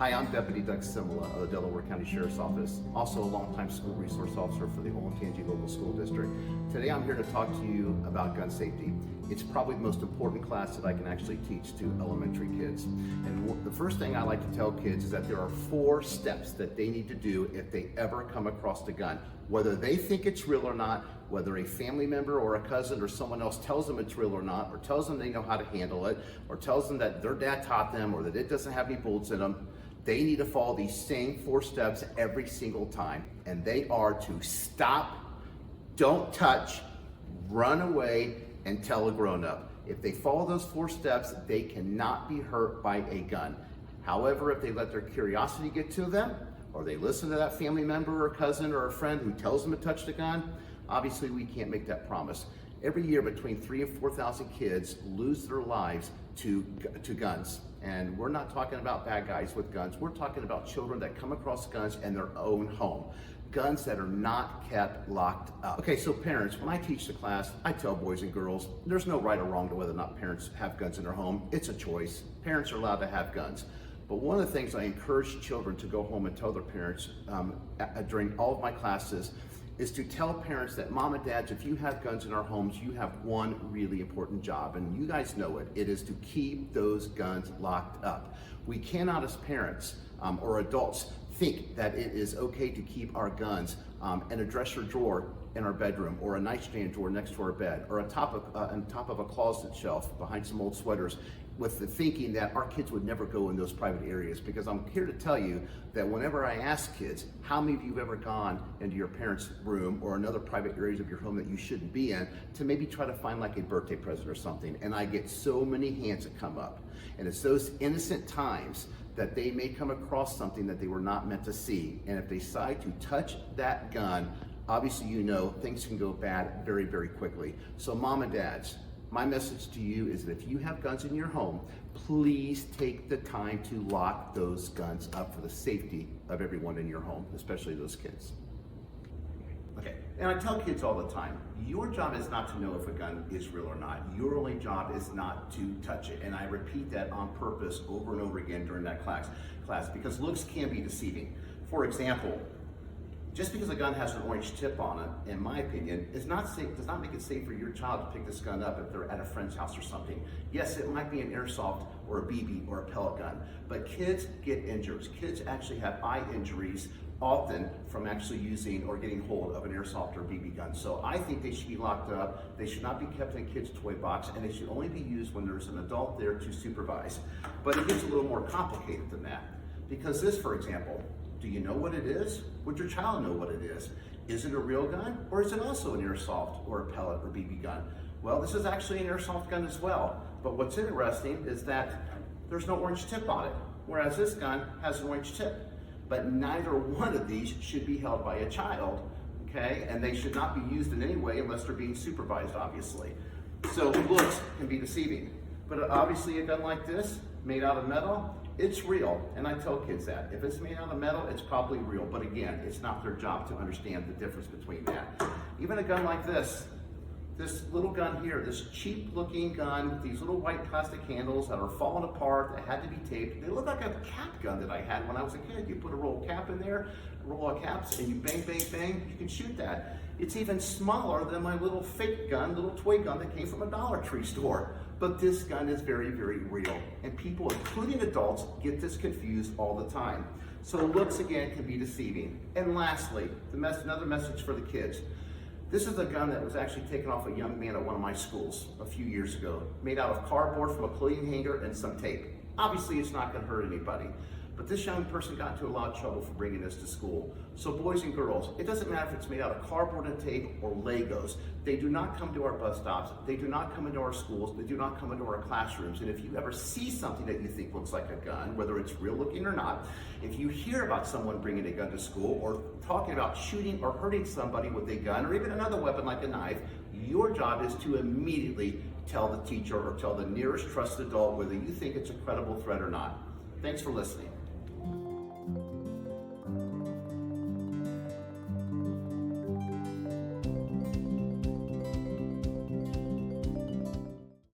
Hi, I'm Deputy Doug Simula of the Delaware County Sheriff's Office, also a longtime school resource officer for the Olentangy Local School District. Today I'm here to talk to you about gun safety. It's probably the most important class that I can actually teach to elementary kids. And the first thing I like to tell kids is that there are 4 steps that they need to do if they ever come across a gun. Whether they think it's real or not, whether a family member or a cousin or someone else tells them it's real or not, or tells them they know how to handle it, or tells them that their dad taught them, or that it doesn't have any bullets in them, they need to follow these same 4 steps every single time. And they are to stop, don't touch, run away, and tell a grown-up. If they follow those 4 steps, they cannot be hurt by a gun. However, if they let their curiosity get to them, or they listen to that family member or cousin or a friend who tells them to touch the gun, obviously we can't make that promise. Every year between 3,000 and 4,000 kids lose their lives to guns. And we're not talking about bad guys with guns. We're talking about children that come across guns in their own home. Guns that are not kept locked up. Okay, so parents, when I teach the class, I tell boys and girls, there's no right or wrong to whether or not parents have guns in their home. It's a choice. Parents are allowed to have guns. But one of the things I encourage children to go home and tell their parents during all of my classes is to tell parents that, mom and dads, if you have guns in our homes, you have one really important job, and you guys know it. It is to keep those guns locked up. We cannot, as parents or adults, think that it is okay to keep our guns in a dresser drawer in our bedroom, or a nightstand drawer next to our bed, or on top of a closet shelf behind some old sweaters, with the thinking that our kids would never go in those private areas. Because I'm here to tell you that whenever I ask kids, how many of you have ever gone into your parents' room or another private areas of your home that you shouldn't be in to maybe try to find like a birthday present or something? And I get so many hands that come up. And it's those innocent times that they may come across something that they were not meant to see. And if they decide to touch that gun, obviously you know things can go bad very, very quickly. So mom and dads, my message to you is that if you have guns in your home, please take the time to lock those guns up for the safety of everyone in your home, especially those kids. Okay, and I tell kids all the time, your job is not to know if a gun is real or not. Your only job is not to touch it. And I repeat that on purpose over and over again during that class because looks can be deceiving. For example, just because a gun has an orange tip on it, in my opinion, is not safe, does not make it safe for your child to pick this gun up if they're at a friend's house or something. Yes, it might be an airsoft or a BB or a pellet gun, but kids get injured. Kids actually have eye injuries often from actually using or getting hold of an airsoft or BB gun. So I think they should be locked up. They should not be kept in a kid's toy box, and they should only be used when there's an adult there to supervise. But it gets a little more complicated than that. Because this, for example, do you know what it is? Would your child know what it is? Is it a real gun, or is it also an airsoft or a pellet or BB gun? Well, this is actually an airsoft gun as well. But what's interesting is that there's no orange tip on it, whereas this gun has an orange tip. But neither one of these should be held by a child, okay? And they should not be used in any way unless they're being supervised, obviously. So looks can be deceiving. But obviously a gun like this, made out of metal, it's real, and I tell kids that. If it's made out of metal, it's probably real, but again, it's not their job to understand the difference between that. Even a gun like this little gun here, this cheap looking gun with these little white plastic handles that are falling apart, that had to be taped. They look like a cap gun that I had when I was a kid. You put a roll of cap in there, a roll of caps, and you bang, bang, bang, you can shoot that. It's even smaller than my little fake gun, little toy gun that came from a Dollar Tree store. But this gun is very, very real. And people, including adults, get this confused all the time. So looks, again, can be deceiving. And lastly, another message for the kids. This is a gun that was actually taken off a young man at one of my schools a few years ago, made out of cardboard from a clothing hanger and some tape. Obviously, it's not gonna hurt anybody. But this young person got into a lot of trouble for bringing this to school. So boys and girls, it doesn't matter if it's made out of cardboard and tape or Legos. They do not come to our bus stops. They do not come into our schools. They do not come into our classrooms. And if you ever see something that you think looks like a gun, whether it's real looking or not, if you hear about someone bringing a gun to school or talking about shooting or hurting somebody with a gun or even another weapon like a knife, your job is to immediately tell the teacher or tell the nearest trusted adult whether you think it's a credible threat or not. Thanks for listening.